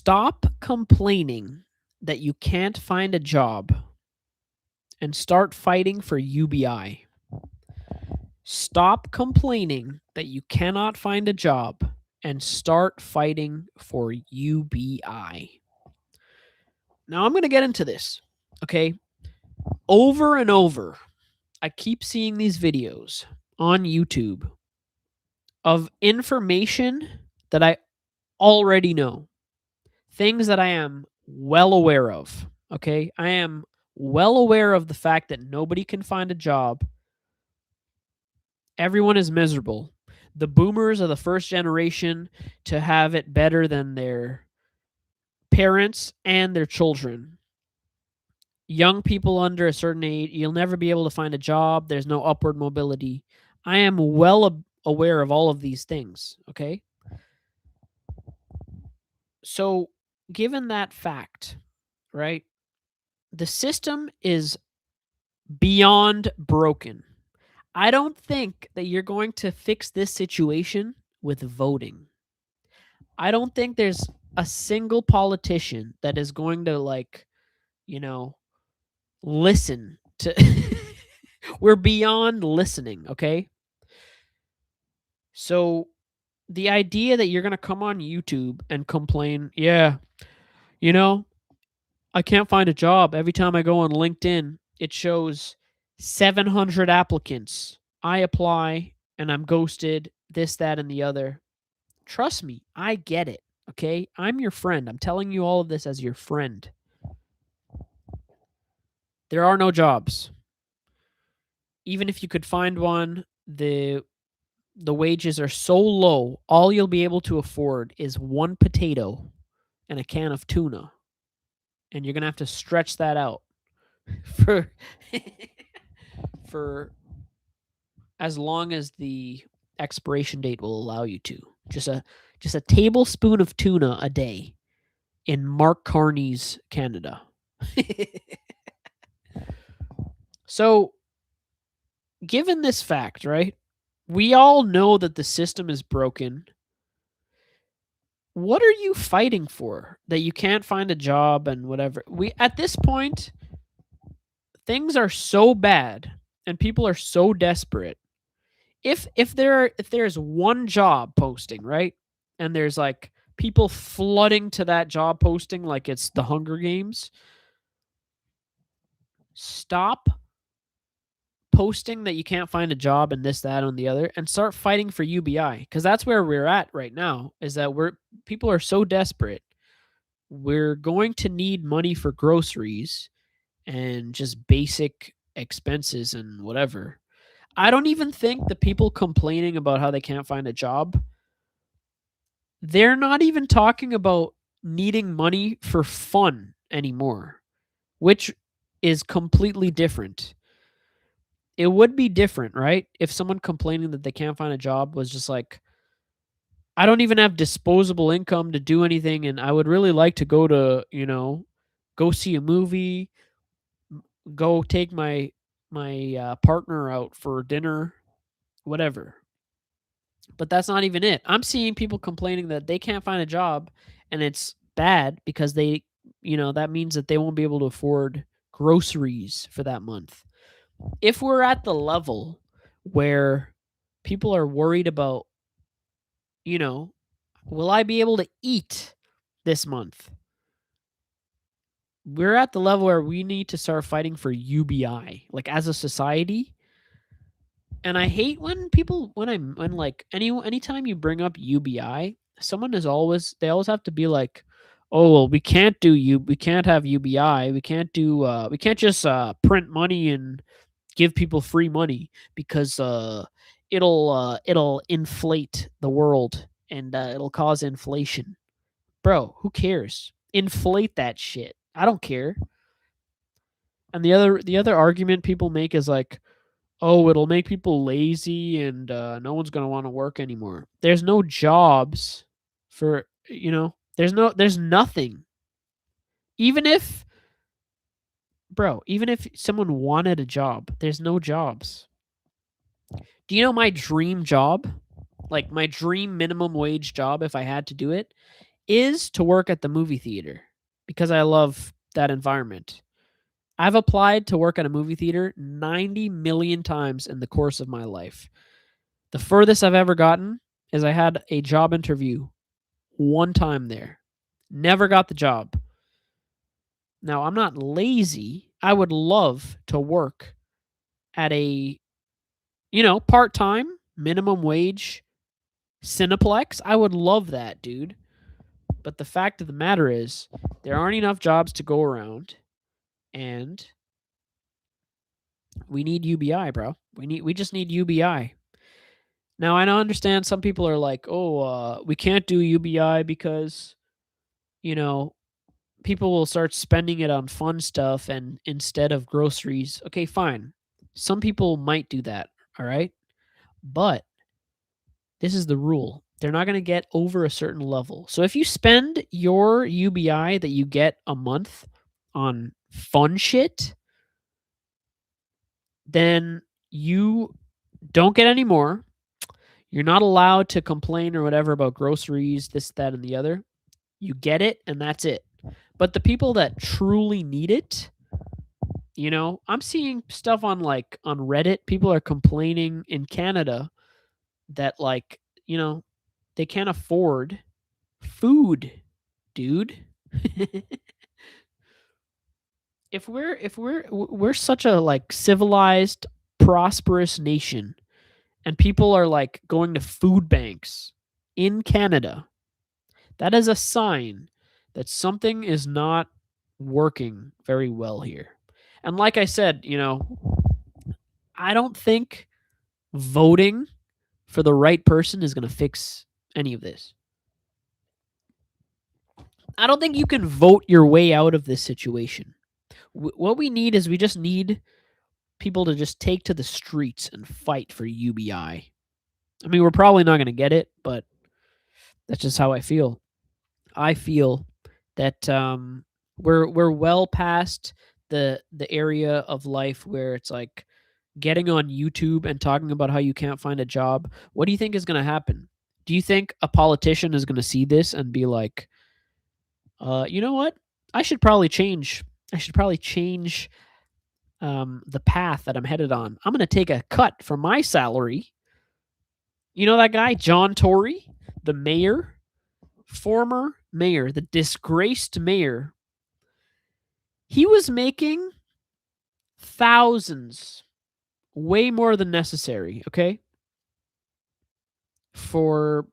Stop complaining that you can't find a job and start fighting for UBI. Stop complaining that you cannot find a job and start fighting for UBI. Now, I'm going to get into this, okay? Over and over, I keep seeing these videos on YouTube of information that I already know, things that I am well aware of, okay? I am well aware of the fact that nobody can find a job. Everyone is miserable. The boomers are the first generation to have it better than their parents and their children. Young people under a certain age, you'll never be able to find a job. There's no upward mobility. I am well aware of all of these things, okay? So, given that fact, right, the system is beyond broken. I don't think that you're going to fix this situation with voting. I don't think there's a single politician that is going to, like, you know, listen to. We're beyond listening, okay? So the idea that you're going to come on YouTube and complain, yeah, you know, I can't find a job. Every time I go on LinkedIn, it shows 700 applicants. I apply and I'm ghosted, this, that, and the other. Trust me, I get it. Okay? I'm your friend. I'm telling you all of this as your friend. There are no jobs. Even if you could find one, the wages are so low, all you'll be able to afford is one potato and a can of tuna. And you're going to have to stretch that out for for as long as the expiration date will allow you to. Just a tablespoon of tuna a day in Mark Carney's Canada. So, given this fact, right? We all know that the system is broken. What are you fighting for? That you can't find a job and whatever. We at this point, things are so bad and people are so desperate. If there's one job posting, right? And there's like people flooding to that job posting like it's the Hunger Games. Stop posting that you can't find a job and this, that, and the other, and start fighting for UBI, because that's where we're at right now. Is that people are so desperate. We're going to need money for groceries and just basic expenses and whatever. I don't even think the people complaining about how they can't find a job, they're not even talking about needing money for fun anymore, which is completely different. It would be different, right? If someone complaining that they can't find a job was just like, I don't even have disposable income to do anything, and I would really like to go to, go see a movie, go take my partner out for dinner, whatever. But that's not even it. I'm seeing people complaining that they can't find a job, and it's bad because that means that they won't be able to afford groceries for that month. If we're at the level where people are worried about, will I be able to eat this month? We're at the level where we need to start fighting for UBI, like as a society. And I hate when people anytime you bring up UBI, they always have to be like, oh well, we can't have UBI, we can't just print money and give people free money because it'll inflate the world and it'll cause inflation. Bro, who cares? Inflate that shit. I don't care. And the other argument people make is like, oh, it'll make people lazy and no one's gonna want to work anymore. There's no jobs for there's nothing. Even if even if someone wanted a job, there's no jobs. Do you know my dream job? Like my dream minimum wage job, if I had to do it, is to work at the movie theater because I love that environment. I've applied to work at a movie theater 90 million times in the course of my life. The furthest I've ever gotten is I had a job interview one time there. Never got the job. Now, I'm not lazy. I would love to work at a, part-time, minimum wage Cineplex. I would love that, dude. But the fact of the matter is, there aren't enough jobs to go around, and we need UBI, bro. We just need UBI. Now, I understand some people are like, "Oh, we can't do UBI because, you know, people will start spending it on fun stuff and instead of groceries." Okay, fine. Some people might do that, all right? But this is the rule. They're not going to get over a certain level. So if you spend your UBI that you get a month on fun shit, then you don't get any more. You're not allowed to complain or whatever about groceries, this, that, and the other. You get it, and that's it. But the people that truly need it, I'm seeing stuff on Reddit. People are complaining in Canada that they can't afford food, dude. If we're such a civilized, prosperous nation, and people are going to food banks in Canada, that is a sign that something is not working very well here. And like I said, I don't think voting for the right person is going to fix any of this. I don't think you can vote your way out of this situation. What we need is we just need people to just take to the streets and fight for UBI. I mean, we're probably not going to get it, but that's just how I feel. I feel that we're well past the area of life where it's like getting on YouTube and talking about how you can't find a job. What do you think is going to happen? Do you think a politician is going to see this and be like, you know what? I should probably change. The path that I'm headed on. I'm going to take a cut from my salary. You know that guy, John Tory, the mayor, former mayor, the disgraced mayor. He was making thousands, way more than necessary, okay? For,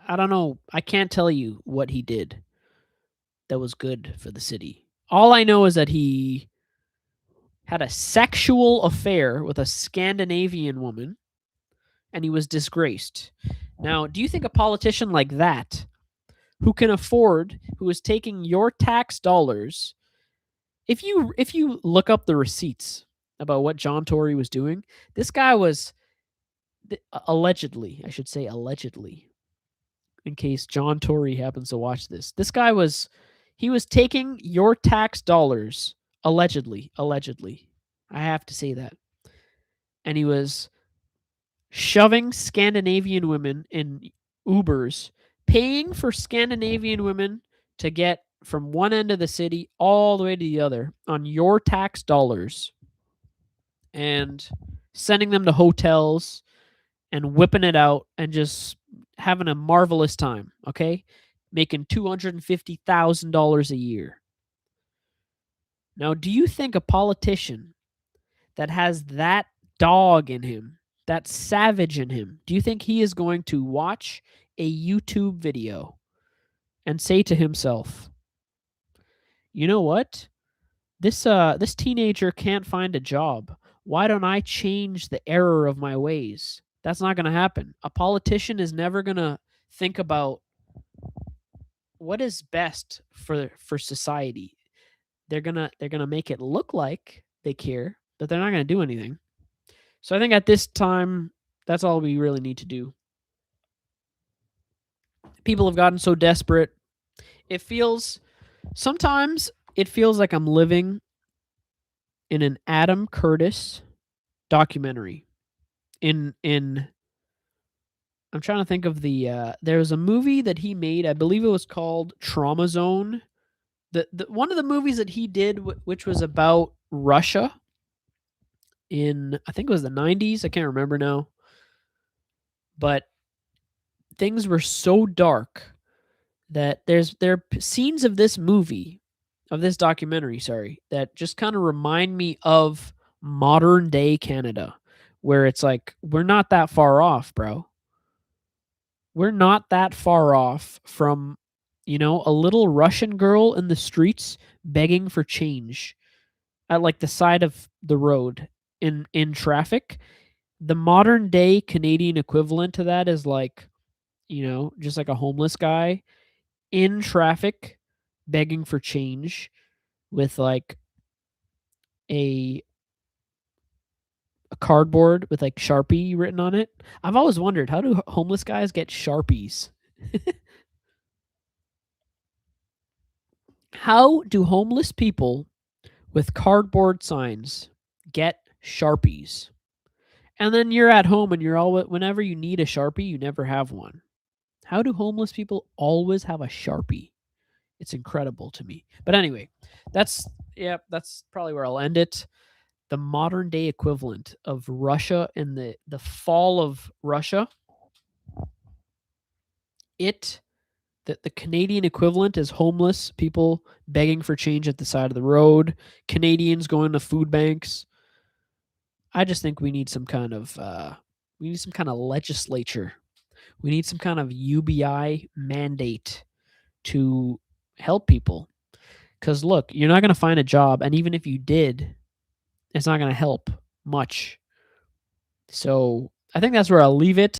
I don't know, I can't tell you what he did that was good for the city. All I know is that he had a sexual affair with a Scandinavian woman and he was disgraced. Now, do you think a politician like that, who can afford, who is taking your tax dollars, if you look up the receipts about what John Tory was doing, this guy was allegedly, I should say allegedly, in case John Tory happens to watch this. This guy was taking your tax dollars allegedly. I have to say that. And he was shoving Scandinavian women in Ubers, paying for Scandinavian women to get from one end of the city all the way to the other on your tax dollars and sending them to hotels and whipping it out and just having a marvelous time, okay? Making $250,000 a year. Now, do you think a politician that has that dog in him, that savage in him, do you think he is going to watch a YouTube video and say to himself, you know what? This teenager can't find a job. Why don't I change the error of my ways? That's not going to happen. A politician is never going to think about what is best for society. They're going to make it look like they care, but they're not going to do anything. So I think at this time, that's all we really need to do. People have gotten so desperate. Sometimes it feels like I'm living in an Adam Curtis documentary. In I'm trying to think of there was a movie that he made, I believe it was called Trauma Zone. The one of the movies that he did, which was about Russia in, I think it was the 90s, I can't remember now, but things were so dark that there are scenes of this movie, of this documentary, sorry, that just kind of remind me of modern day Canada, where it's like we're not that far off, bro. We're not that far off from, a little Russian girl in the streets begging for change at like the side of the road in traffic. The modern day Canadian equivalent to that is like, just like a homeless guy in traffic begging for change with like a a cardboard with like Sharpie written on it. I've always wondered, how do homeless guys get Sharpies? How do homeless people with cardboard signs get Sharpies? And then you're at home and whenever you need a Sharpie, you never have one. How do homeless people always have a Sharpie? It's incredible to me. But anyway, that's probably where I'll end it. The modern day equivalent of Russia and the fall of Russia. The Canadian equivalent is homeless people begging for change at the side of the road, Canadians going to food banks. I just think we need some kind of legislature. We need some kind of UBI mandate to help people. Because look, you're not going to find a job, and even if you did, it's not going to help much. So I think that's where I'll leave it.